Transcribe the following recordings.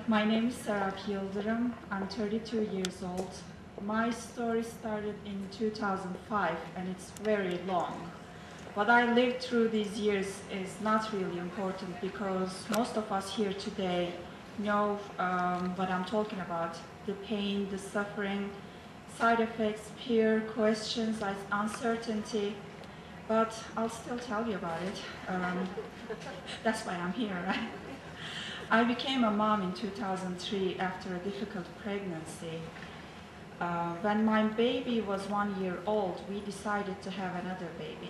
My name is Serap Yildirim. I'm 32 years old. My story started in 2005 and it's very long. What I lived through these years is not really important because most of us here today know what I'm talking about. The pain, the suffering, side effects, fear, questions, uncertainty. But I'll still tell you about it. That's why I'm here, right? I became a mom in 2003 after a difficult pregnancy. When my baby was 1 year old, we decided to have another baby.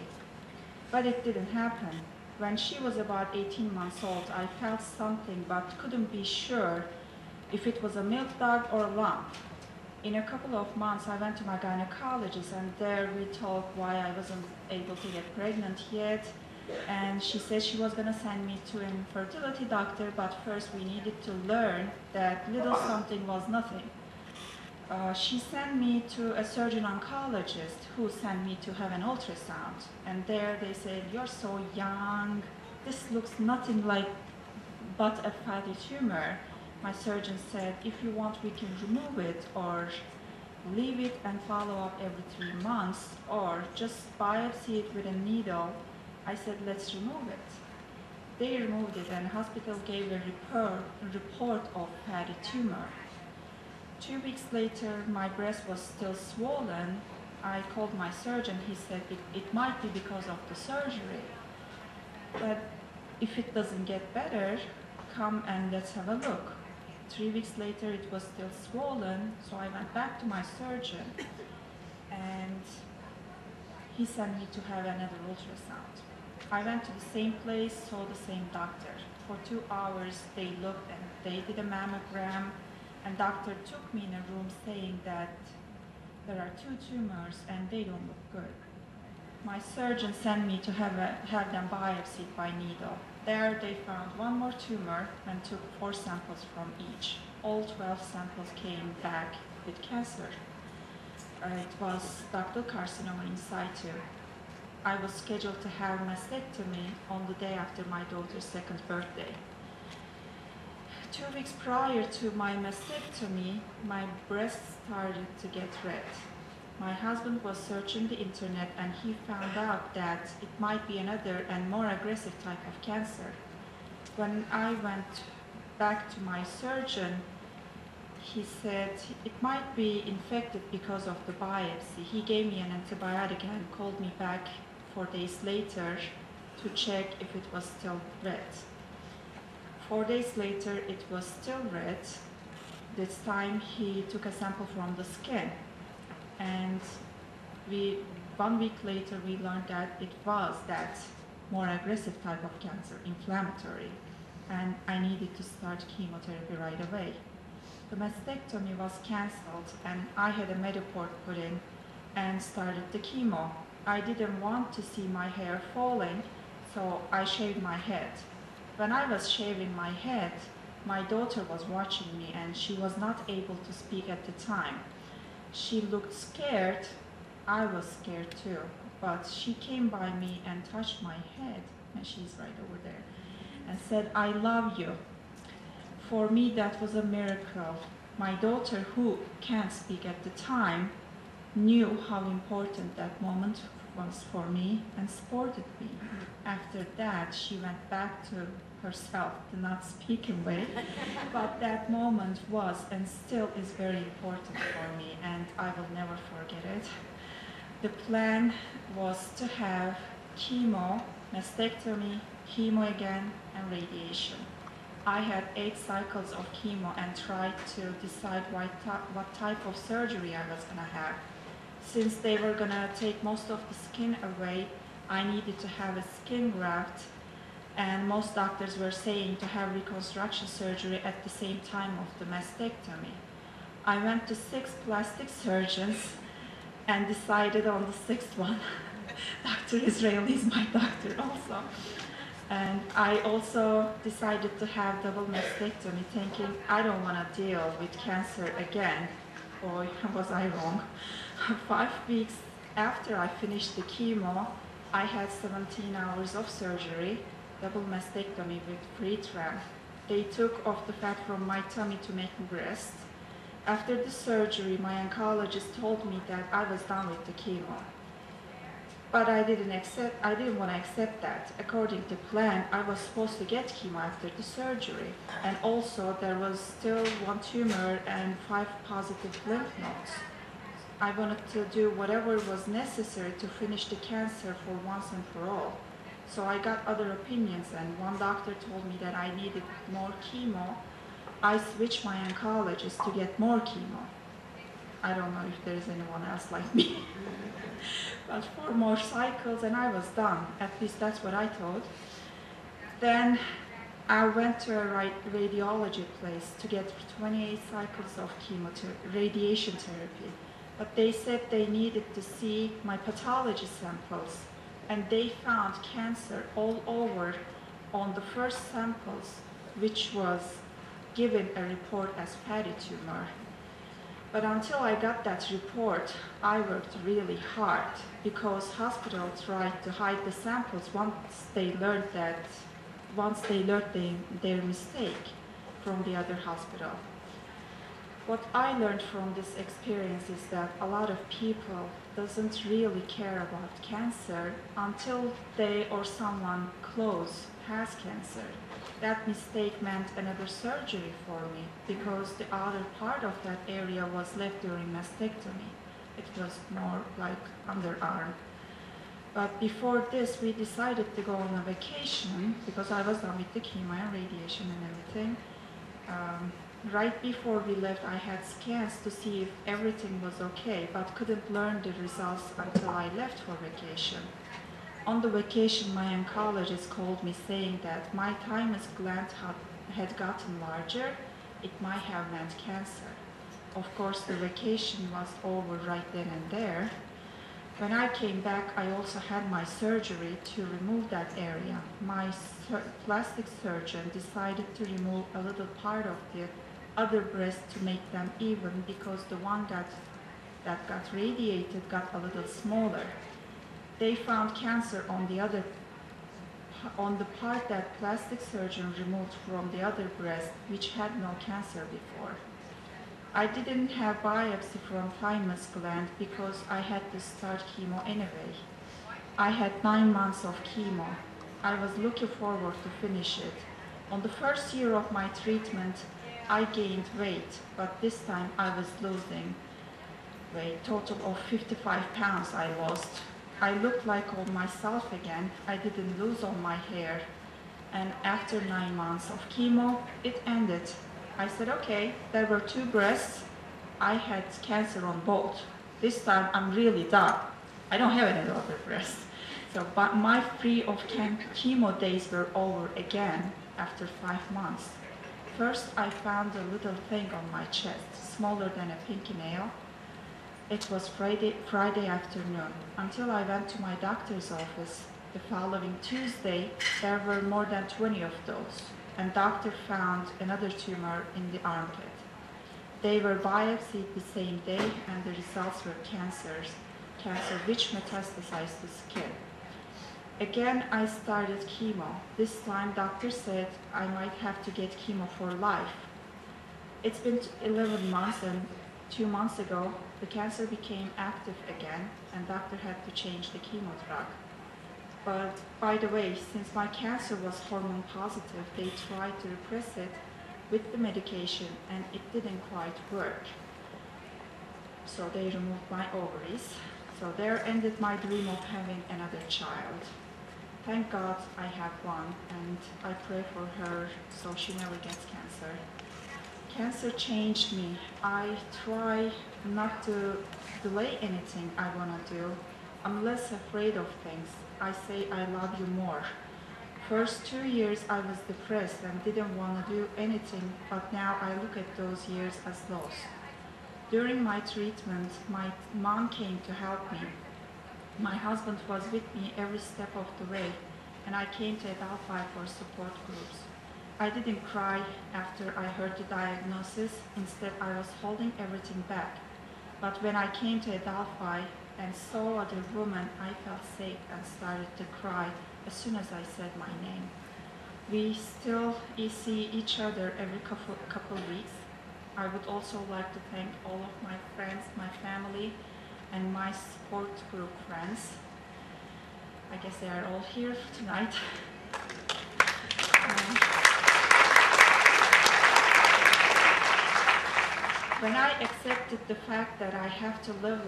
But it didn't happen. When she was about 18 months old, I felt something but couldn't be sure if it was a milk dud or a lump. In a couple of months, I went to my gynecologist and there we talked why I wasn't able to get pregnant yet. And she said she was going to send me to an infertility doctor, but first we needed to learn that little something was nothing. She sent me to a surgeon oncologist who sent me to have an ultrasound. And there they said, "You're so young, this looks nothing like but a fatty tumor." My surgeon said, "If you want, we can remove it or leave it and follow up every 3 months, or just biopsy it with a needle." I said, "Let's remove it." They removed it and the hospital gave a report of fatty tumor. 2 weeks later, my breast was still swollen. I called my surgeon. He said, it might be because of the surgery. But if it doesn't get better, come and let's have a look. 3 weeks later, it was still swollen, so I went back to my surgeon. And he sent me to have another ultrasound. I went to the same place, saw the same doctor. For 2 hours, they looked and they did a mammogram, and doctor took me in a room saying that there are 2 tumors and they don't look good. My surgeon sent me to have them biopsied by needle. There they found 1 more tumor and took 4 samples from each. All 12 samples came back with cancer. It was ductal carcinoma in situ. I was scheduled to have mastectomy on the day after my daughter's 2nd birthday. 2 weeks prior to my mastectomy, my breast started to get red. My husband was searching the internet and he found out that it might be another and more aggressive type of cancer. When I went back to my surgeon, he said it might be infected because of the biopsy. He gave me an antibiotic and called me back 4 days later to check if it was still red. 4 days later, it was still red. This time he took a sample from the skin. And 1 week later, we learned that it was that more aggressive type of cancer, inflammatory. And I needed to start chemotherapy right away. The mastectomy was canceled and I had a Mediport put in and started the chemo. I didn't want to see my hair falling, so I shaved my head. When I was shaving my head, my daughter was watching me and she was not able to speak at the time. She looked scared. I was scared too, but she came by me and touched my head, and she's right over there, and said, "I love you." For me, that was a miracle. My daughter, who can't speak at the time, knew how important that moment was for me and supported me. After that, she went back to herself, the not speaking way, but that moment was and still is very important for me, and I will never forget it. The plan was to have chemo, mastectomy, chemo again, and radiation. I had 8 cycles of chemo and tried to decide what type of surgery I was going to have. Since they were going to take most of the skin away, I needed to have a skin graft, and most doctors were saying to have reconstruction surgery at the same time of the mastectomy. I went to 6 plastic surgeons and decided on the 6th one. Dr. Israeli is my doctor also. And I also decided to have double mastectomy, thinking I don't want to deal with cancer again. Boy, was I wrong. 5 weeks after I finished the chemo, I had 17 hours of surgery, double mastectomy with free tram. They took off the fat from my tummy to make me breast. After the surgery, my oncologist told me that I was done with the chemo. But I didn't want to accept that. According to plan, I was supposed to get chemo after the surgery. And also there was still 1 tumor and 5 positive lymph nodes. I wanted to do whatever was necessary to finish the cancer for once and for all. So I got other opinions, and one doctor told me that I needed more chemo. I switched my oncologist to get more chemo. I don't know if there's anyone else like me. But 4 more cycles and I was done. At least that's what I thought. Then I went to a radiology place to get 28 cycles of radiation therapy. But they said they needed to see my pathology samples, and they found cancer all over on the first samples, which was given a report as fatty tumor. But until I got that report, I worked really hard because hospitals tried to hide the samples once they learned their mistake from the other hospital. What I learned from this experience is that a lot of people doesn't really care about cancer until they or someone close has cancer. That mistake meant another surgery for me because the other part of that area was left during mastectomy. It was more like underarm. But before this, we decided to go on a vacation because I was done with the chemo and radiation and everything. Right before we left, I had scans to see if everything was okay, but couldn't learn the results until I left for vacation. On the vacation, my oncologist called me saying that my thymus gland had gotten larger. It might have meant cancer. Of course, the vacation was over right then and there. When I came back, I also had my surgery to remove that area. My plastic surgeon decided to remove a little part of the other breast to make them even because the one that got radiated got a little smaller. They found cancer on the part that plastic surgeon removed from the other breast, which had no cancer before. I didn't have biopsy from thymus gland because I had to start chemo anyway. I had 9 months of chemo. I was looking forward to finish it. On the first year of my treatment, I gained weight, but this time I was losing weight. Total of 55 pounds I lost. I looked like myself again. I didn't lose all my hair. And after 9 months of chemo, it ended. I said, okay, there were 2 breasts. I had cancer on both. This time I'm really done. I don't have any other breasts. So, but my free of chemo days were over again after 5 months. First, I found a little thing on my chest, smaller than a pinky nail. It was Friday afternoon. Until I went to my doctor's office the following Tuesday, there were more than 20 of those, and doctor found another tumor in the armpit. They were biopsied the same day, and the results were cancer which metastasized the skin. Again, I started chemo. This time, doctor said I might have to get chemo for life. It's been 11 months, and 2 months ago, the cancer became active again, and doctor had to change the chemo drug. But by the way, since my cancer was hormone positive, they tried to repress it with the medication, and it didn't quite work. So they removed my ovaries. So there ended my dream of having another child. Thank God I have one, and I pray for her so she never gets cancer. Cancer changed me. I try not to delay anything I want to do. I'm less afraid of things. I say I love you more. First 2 years I was depressed and didn't want to do anything, but now I look at those years as lost. During my treatment, my mom came to help me. My husband was with me every step of the way, and I came to Adelphi for support groups. I didn't cry after I heard the diagnosis. Instead, I was holding everything back. But when I came to Adelphi and saw other women, I felt safe and started to cry as soon as I said my name. We still see each other every couple weeks. I would also like to thank all of my friends, my family, and my support group friends. I guess they are all here tonight. When I accepted the fact that I have to live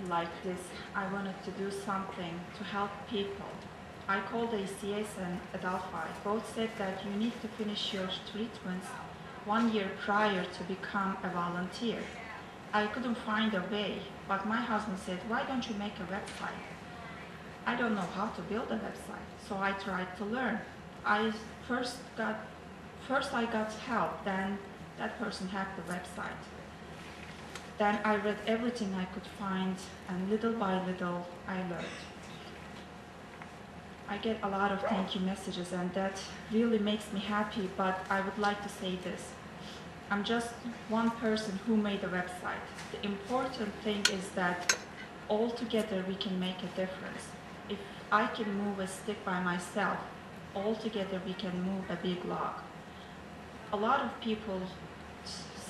like this, I wanted to do something to help people. I called ACS and Adelphi. Both said that you need to finish your treatments 1 year prior to become a volunteer. I couldn't find a way, but my husband said, why don't you make a website? I don't know how to build a website, so I tried to learn. First I got help, then that person hacked the website. Then I read everything I could find, and little by little I learned. I get a lot of thank you messages, and that really makes me happy, but I would like to say this. I'm just one person who made a website. The important thing is that all together we can make a difference. If I can move a stick by myself, all together we can move a big log. A lot of people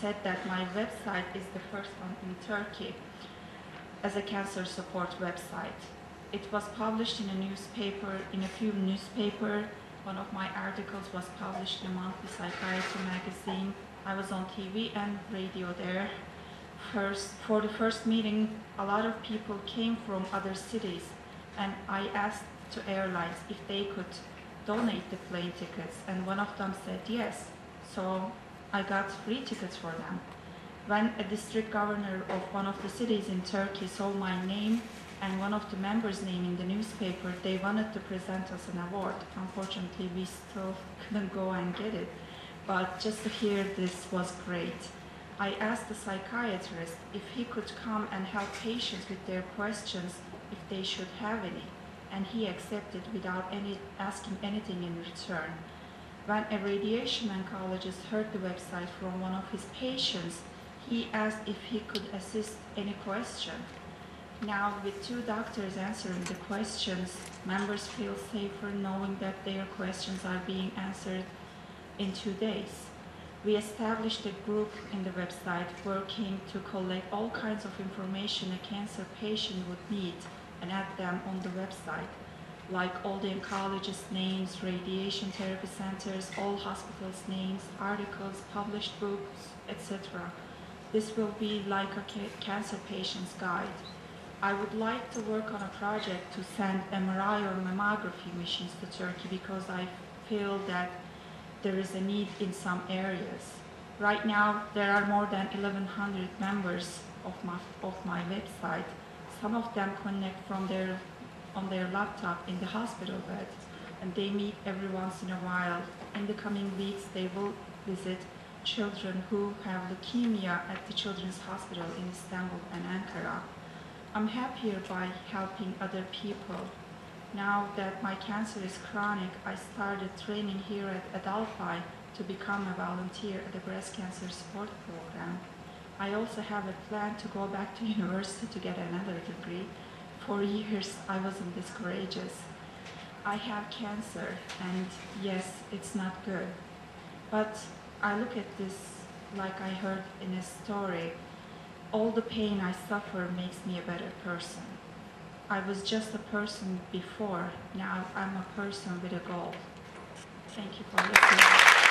said that my website is the first one in Turkey as a cancer support website. It was published in a newspaper, in a few newspapers. One of my articles was published in a monthly psychiatry magazine. I was on TV and radio there. For the first meeting, a lot of people came from other cities, and I asked to airlines if they could donate the plane tickets, and one of them said yes. So I got free tickets for them. When a district governor of one of the cities in Turkey saw my name and one of the members' name in the newspaper, they wanted to present us an award. Unfortunately, we still couldn't go and get it, but just to hear this was great. I asked the psychiatrist if he could come and help patients with their questions if they should have any, and he accepted without asking anything in return. When a radiation oncologist heard the website from one of his patients, he asked if he could assist any question. Now, with 2 doctors answering the questions, members feel safer knowing that their questions are being answered in 2 days. We established a group in the website working to collect all kinds of information a cancer patient would need and add them on the website, like all the oncologists' names, radiation therapy centers, all hospitals' names, articles, published books, etc. This will be like a cancer patient's guide. I would like to work on a project to send MRI or mammography machines to Turkey because I feel that there is a need in some areas. Right now, there are more than 1,100 members of my website. Some of them connect from on their laptop in the hospital bed, and they meet every once in a while. In the coming weeks, they will visit children who have leukemia at the Children's Hospital in Istanbul and Ankara. I'm happier by helping other people. Now that my cancer is chronic, I started training here at Adelphi to become a volunteer at the breast cancer support program. I also have a plan to go back to university to get another degree. For years, I wasn't this courageous. I have cancer, and yes, it's not good. But I look at this like I heard in a story. All the pain I suffer makes me a better person. I was just a person before. Now I'm a person with a goal. Thank you for listening.